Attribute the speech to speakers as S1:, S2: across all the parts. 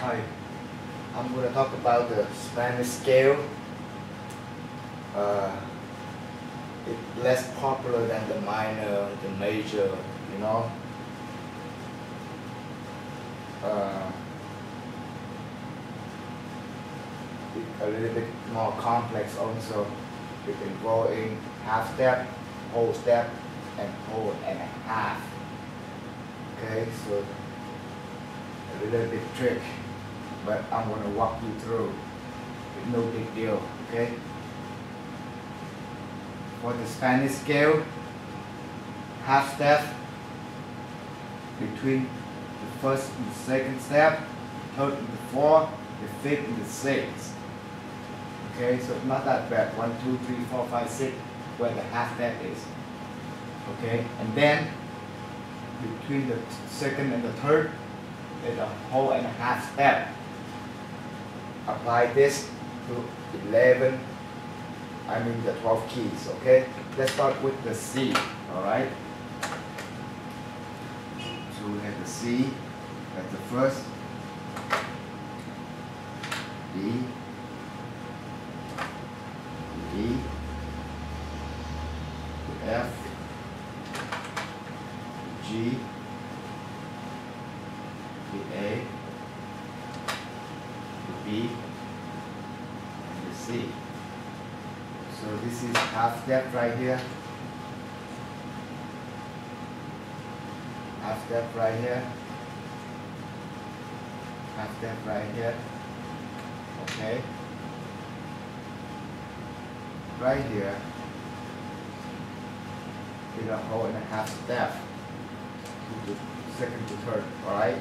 S1: Hi, I'm going to talk about the Spanish scale. It's less popular than the minor, the major, you know. It's a little bit more complex also. It involving half step, whole step, and whole and a half. Okay, so a little bit trick, but I'm going to walk you through. It's no big deal, okay? For the Spanish scale, half step between the first and the second step, third and the fourth, the fifth and the sixth. Okay, so it's not that bad. 1, 2, 3, 4, 5, 6, where the half step is. Okay, and then between the second and the third, there's a whole and a half step. Apply this to 11, I mean the 12 keys, okay? Let's start with the C, alright? So we have the C, that's the first, D, E, F, G, the A, the B, and the C. So this is half step right here, half step right here, half step right here, okay? Right here is a whole and a half step to the second to third, alright?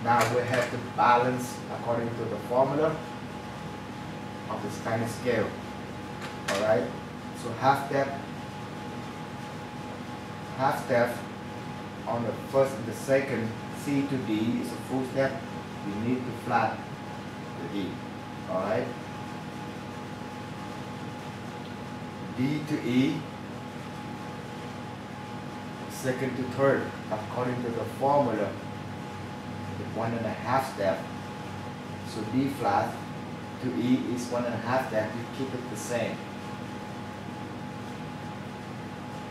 S1: Now we have to balance according to the formula of the Spanish scale. Alright, so half step on the first and the second, C to D is a full step. You need to flat the D. Alright, D to E, second to third, according to the formula, 1.5 step. So D flat to E is 1.5 step. You keep it the same.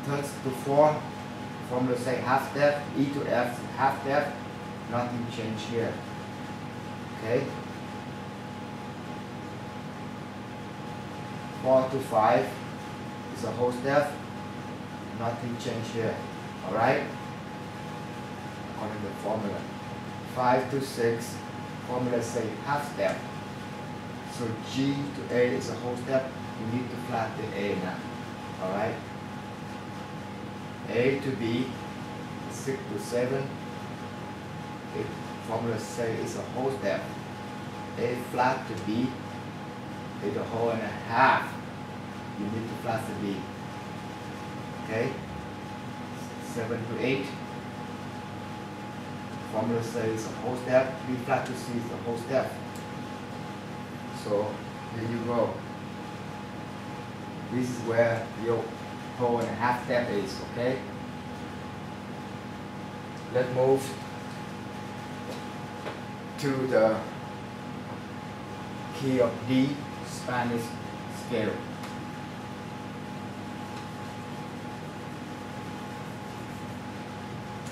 S1: Third to fourth, formula say half step, E to F half step, nothing change here. Okay? 4 to 5 is a whole step, nothing change here. Alright? According to the formula. 5 to 6, formula say half step. So G to A is a whole step, you need to flat the A now. Alright? A to B, 6 to 7, the formula say is a whole step. A flat to B is a whole and a half. You need to flat the B. Okay? 7 to 8, formula says a whole step. B flat to C is a whole step. So here you go. This is where your whole and a half step is, okay? Let's move to the key of D, Spanish scale.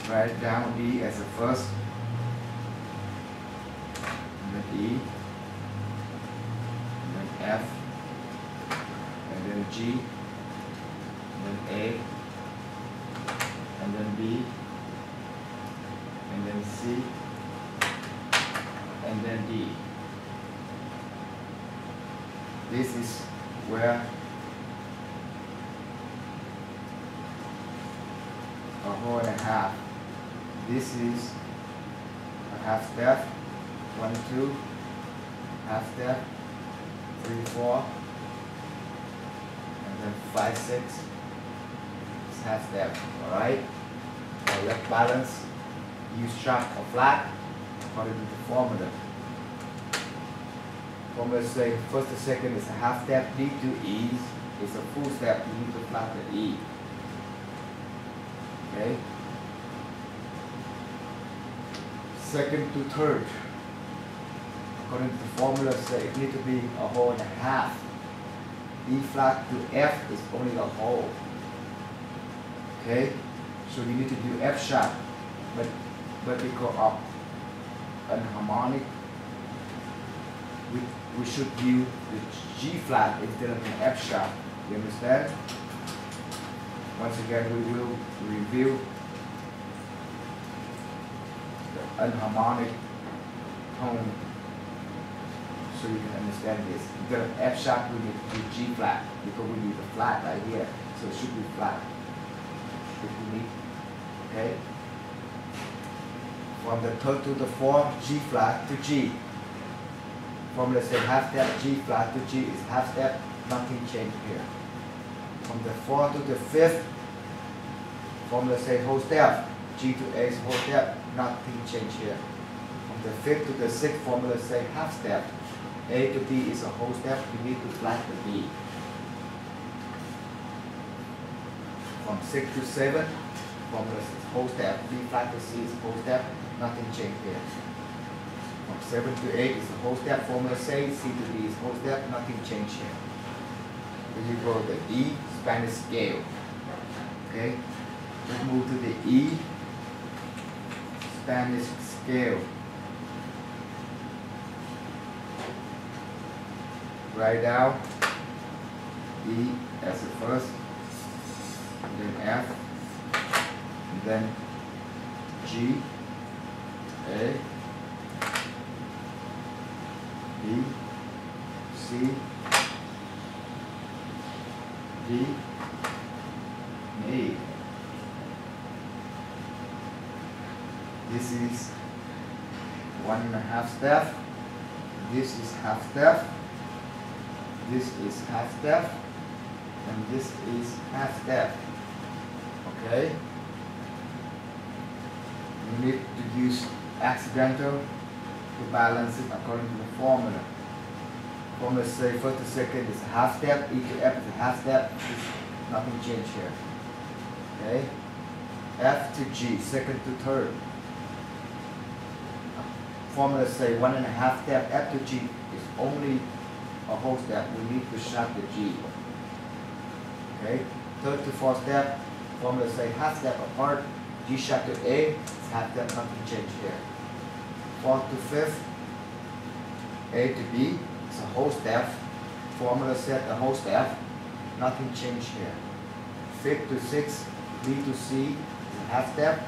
S1: Write down D as the first, and then E, and then F, and then G, and then A, and then B, and then C, and then D. This is where a whole and a half. This is a half step, 1, 2, half step, 3, 4, and then 5, 6, it's half step, alright? Now let's balance, use sharp or flat, according to the formula. Formula say first to second is a half step, D to E is a full step, you need to flat the E. Okay? second to third. according to the formula, say it need to be a whole and a half. E flat to F is only a whole. Okay, so you need to do F sharp, but because of enharmonic, we should use the G flat instead of an F sharp. You understand? Once again, we will review the enharmonic tone so you can understand this. Instead of F sharp, we need to do G flat because we need the flat right here, so it should be flat. If we need, okay? From the third to the fourth, G flat to G. From let's say half step, G flat to G is half step, nothing changed here. From the fourth to the fifth, from let's say whole step, G to A is whole step, nothing changed here. From the fifth to the sixth, from let's say half step, A to B is a whole step, you need to flat the B. From 6 to 7, from the whole step, B flat to C is whole step, nothing changed here. From 7 to 8 is the whole step, formula says C to D is whole step, nothing changed here. Then you go to the E, Spanish scale. Okay, let's move to the E, Spanish scale. Write down E as the first, then F, then G, A, B, C, D, and E. This is 1.5 step. This is half step. This is half step. And this is half step. Okay? You need to use accidental to balance it according to the formula. Formula say first to second is a half step, E to F is a half step, nothing changed here. Okay? F to G, second to third. Formula say 1.5 step, F to G is only a whole step. We need to sharp the G. Okay? Third to fourth step, formula say half step apart, G sharp to A, it's half step, nothing changed here. Fourth to fifth, A to B, it's a whole step. Formula set a whole step, nothing changed here. Fifth to sixth, B to C, is a half step.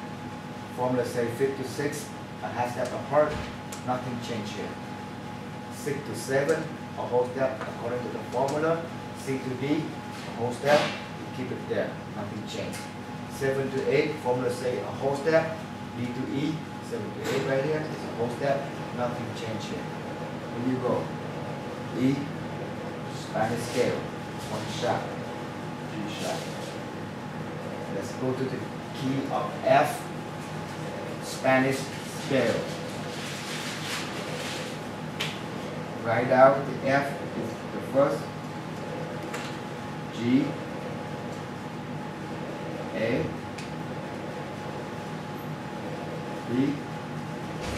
S1: Formula say fifth to sixth, a half step apart, nothing changed here. 6 to 7, a whole step according to the formula. C to D, a whole step, you keep it there, nothing changed. 7 to 8, formula say a whole step. B to E, 7 to 8 right here, is a whole step, nothing changed here. Here you go. E, Spanish scale, 1 sharp, G sharp. Let's go to the key of F, Spanish scale. Write out the F is the first, G, A, B, C,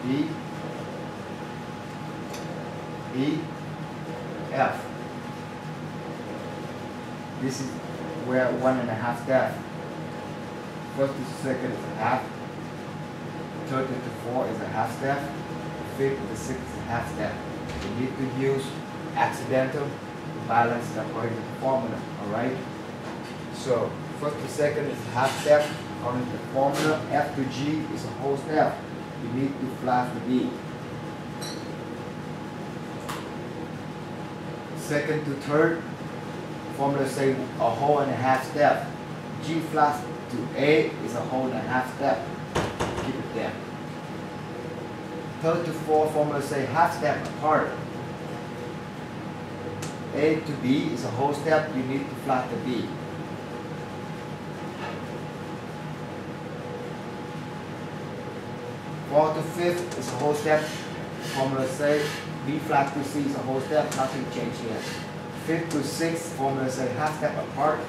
S1: D, E, F. This is where 1.5 step. First to second is a half. Third to fourth is a half step. Fifth to sixth is a half step. You need to use accidental to balance according to the formula. Alright? So first to second is a half step. According to the formula, F to G is a whole step. You need to flat the B. Second to third, formula say a whole and a half step. G flat to A is a whole and a half step. Keep it there. Third to fourth, formula say half step apart. A to B is a whole step. You need to flat the B. Fourth to fifth is a whole step. Formula say B flat to C is a whole step. Nothing changed here. Fifth to sixth, formula say half step apart.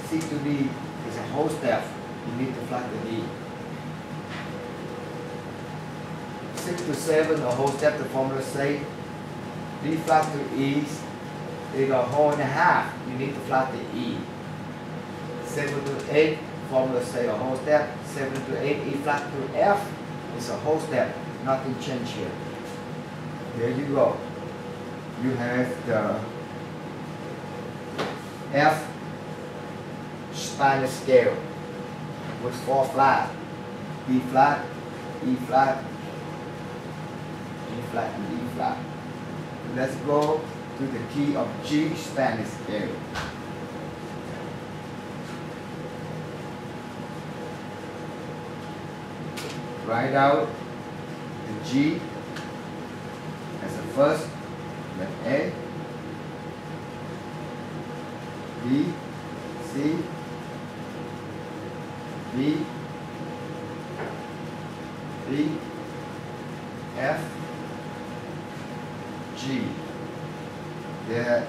S1: C to D is a whole step. You need to flat the D. 6 to 7, a whole step, the formula say B flat to E is a whole and a half. You need to flat the E. 7 to 8, formula say a whole step. 7 to 8, E flat to F is a whole step. Nothing changed here. There you go. You have the F Spanish scale with 4 flat. B flat, E flat, G flat, and E flat. Let's go to the key of G Spanish scale. Write out the G as the first, then A, B, C, D, E, F, G. There,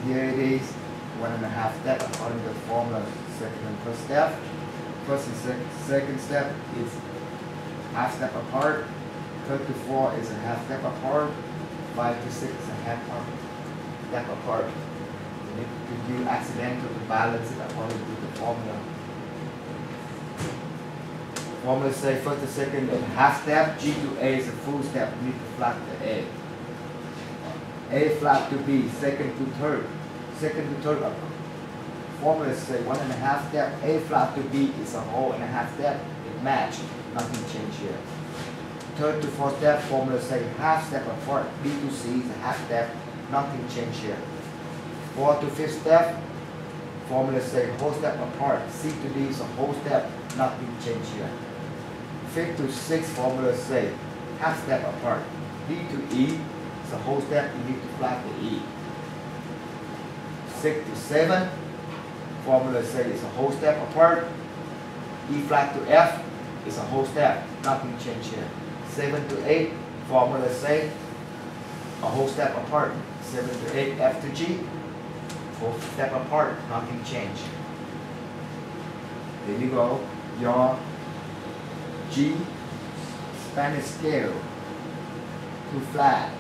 S1: here it is, 1.5 step according to the formula, second and first step. First and second step is half step apart. 3rd to 4 is a half step apart. 5 to 6 is a half step apart. If you accidental to balance it according to the formula. Formula say 1st to 2nd is a half step, G to A is a full step. You need to flat the A flat to B, 2nd to 3rd. 2nd to 3rd, formula say 1.5 step, A flat to B is a whole and a half step. It matched, nothing changed here. 3rd to 4th step, formula say half step apart, B to C is a half step, nothing changed here. 4th to 5th step, formula say whole step apart, C to D is a whole step, nothing changed here. 5th to 6th, formula say half step apart, D to E is a whole step, you need to flat the E. 6 to 7, formula say it's a whole step apart, E flat to F is a whole step, nothing changed here. 7 to 8, formula say a whole step apart, 7 to 8, F to G, whole step apart, nothing changed. There you go, your G Spanish scale, 2 flat,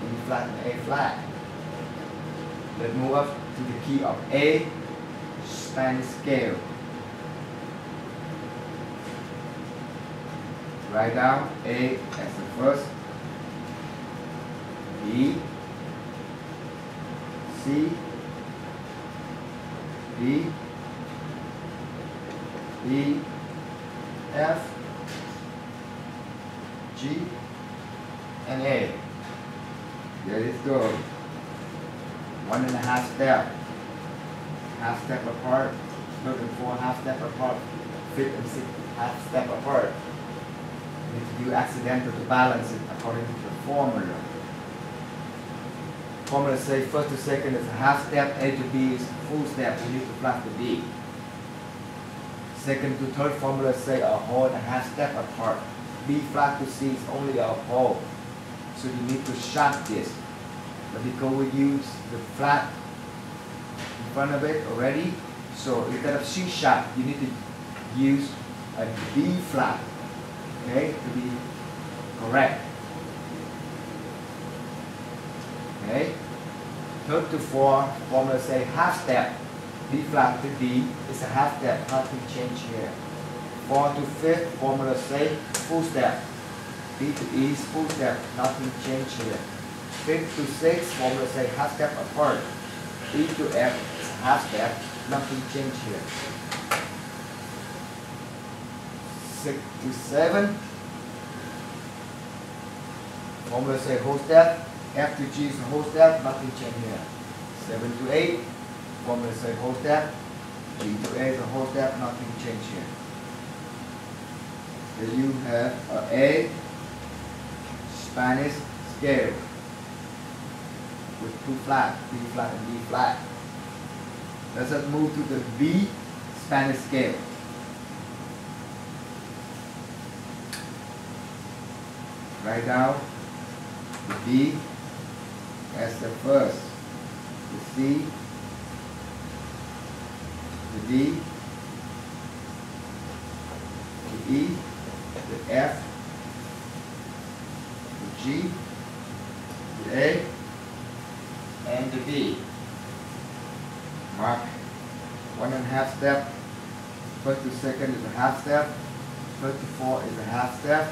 S1: E flat and A flat. Let's move up to the key of A Spanish scale. Write down A as the first, B, C, D, E, F, G, and A. There it goes. 1.5 step. Half step apart. 3rd and 4th half step apart. 5th and 6th half step apart. You need to do accidental to balance it according to the formula. Formula say 1st to 2nd is a half step, A to B is a full step, you need to flat the D. 2nd to 3rd formula say a whole and a half step apart. B flat to C is only a whole. So you need to short this. But because we use the flat in front of it already, so instead of C sharp, you need to use a B flat, okay, to be correct. Okay, 3rd to 4th formula say half step, B flat to D is a half step, nothing change here. 4th to 5th formula say full step, B to E is full step, nothing change here. 5th to 6th formula say half step apart, E to F is a half step, nothing change here. 6 to 7 formula say whole step, F to G is a whole step, nothing change here. 7 to 8 formula say whole step, G to A is a whole step, nothing change here. There you have A Spanish scale with 2 flat, B flat and D flat. Let's just move to the B Spanish scale. Write down the B as the first, the C, the D, the E, the F, G, the A, and the B. Mark 1.5 step. First to second is a half step. Third to fourth is a half step.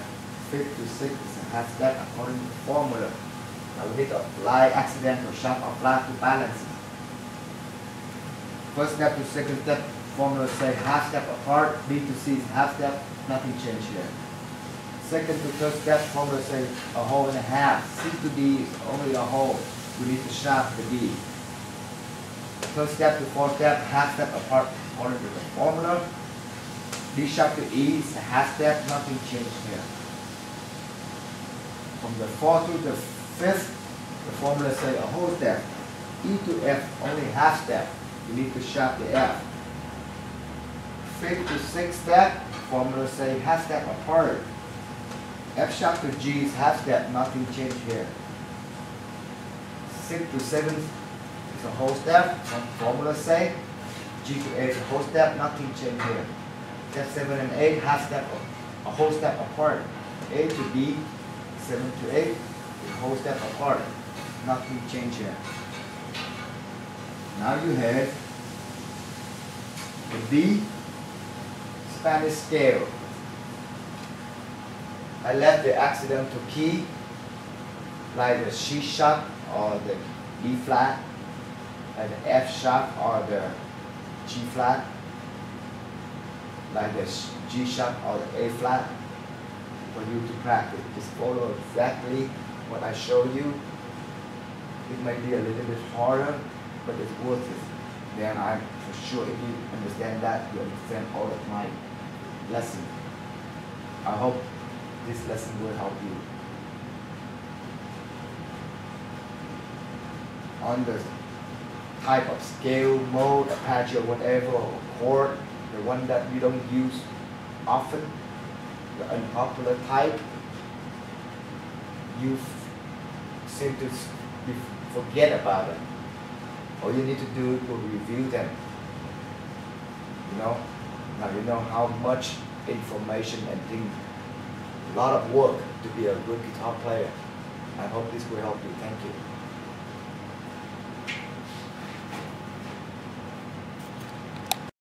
S1: Fifth to sixth is a half step according to the formula. Now we need to apply accidental sharp or flat to balance. First step to second step, formula say half step apart. B to C is half step, nothing changed here. Second to third step, formula say a whole and a half. C to D is only a whole. We need to sharp the D. Third step to fourth step, half step apart according to the formula. D sharp to E is a half step, nothing changed here. From the fourth to the fifth, the formula say a whole step. E to F, only half step. You need to sharp the F. Fifth to sixth step, formula say half step apart. F sharp to G is half step, nothing changed here. Sixth to seventh is a whole step, formula say. G to A is a whole step, nothing changed here. Step 7 and 8, half step, a whole step apart. A to D, 7 to 8, is a whole step apart, nothing changed here. Now you have the D Spanish scale. I left the accidental key like the C sharp or the D flat, like the F sharp or the G flat, like the G sharp or the A flat for you to practice. Just follow exactly what I show you. It might be a little bit harder, but it's worth it. Then I'm for sure if you understand that, you understand all of my lesson. I hope this lesson will help you. On the type of scale, mode, arpeggio, whatever, or chord, the one that you don't use often, the unpopular type, you seem to forget about it. All you need to do is to review them. You know, now you know how much information and things, a lot of work to be a good guitar player. I hope this will help you. Thank you.